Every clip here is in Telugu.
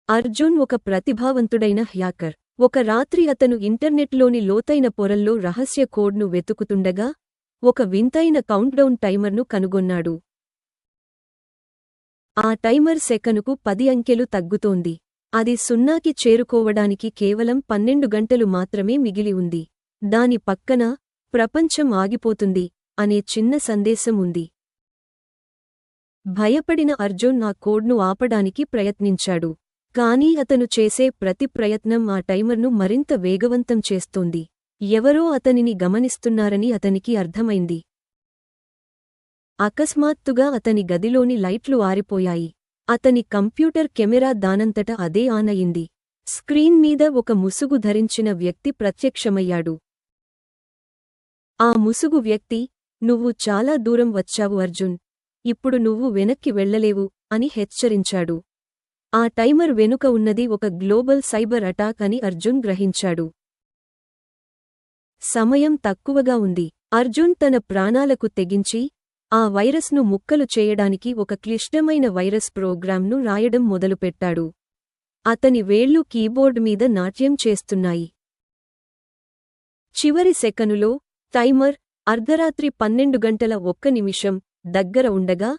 అర్జున్ ఒక ప్రతిభావంతుడైన హ్యాకర్. ఒక రాత్రి అతను ఇంటర్నెట్లోని లోతైన పొరల్లో రహస్య కోడ్ను వెతుకుతుండగా ఒక వింతైన కౌంట్డౌన్ టైమర్ను కనుగొన్నాడు. ఆ టైమర్ సెకనుకు 10 అంకెలు తగ్గుతోంది. అది సున్నాకి చేరుకోవడానికి కేవలం 12 గంటలు మాత్రమే మిగిలి ఉంది. దాని పక్కన ప్రపంచం ఆగిపోతుంది అనే చిన్న సందేశం ఉంది. భయపడిన అర్జున్ ఆ కోడ్ను ఆపడానికి ప్రయత్నించాడు. కానీ అతను చేసే ప్రతి ప్రయత్నం ఆ టైమర్ను మరింత వేగవంతం చేస్తోంది. ఎవరో అతనిని గమనిస్తున్నారని అతనికి అర్థమైంది. అకస్మాత్తుగా అతని గదిలోని లైట్లు ఆరిపోయాయి. అతని కంప్యూటర్ కెమెరా దానంతట అదే ఆన్ అయింది. స్క్రీన్ మీద ఒక ముసుగు ధరించిన వ్యక్తి ప్రత్యక్షమయ్యాడు. ఆ ముసుగు వ్యక్తి, "నువ్వు చాలా దూరం వచ్చావు అర్జున్. ఇప్పుడు నువ్వు వెనక్కి వెళ్లలేవు" అని హెచ్చరించాడు. ఆ టైమర్ వెనుక ఉన్నది ఒక గ్లోబల్ సైబర్ అటాక్ అని అర్జున్ గ్రహించాడు. సమయం తక్కువగా ఉంది. అర్జున్ తన ప్రాణాలకు తెగించి ఆ వైరస్ను ముక్కలు చేయడానికి ఒక క్లిష్టమైన వైరస్ ప్రోగ్రామ్ను రాయడం మొదలుపెట్టాడు. అతని వేళ్లు కీబోర్డ్ మీద నాట్యం చేస్తున్నాయి. చివరి సెకనులో టైమర్ అర్ధరాత్రి 12:01 దగ్గర ఉండగా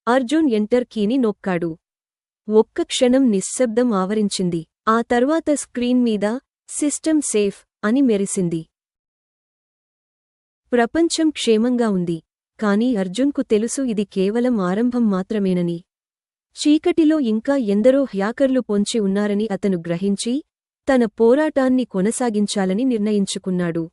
అర్జున్ ఎంటర్ కీని నొక్కాడు. ఒక్క క్షణం నిశ్శబ్దం ఆవరించింది. ఆ తర్వాత స్క్రీన్ మీద సిస్టమ్ సేఫ్ అని మెరిసింది. ప్రపంచం క్షేమంగా ఉంది. కానీ అర్జున్కు తెలుసు ఇది కేవలం ఆరంభం మాత్రమేనని. చీకటిలో ఇంకా ఎందరో హ్యాకర్లు పొంచి ఉన్నారని అతను గ్రహించి తన పోరాటాన్ని కొనసాగించాలని నిర్ణయించుకున్నాడు.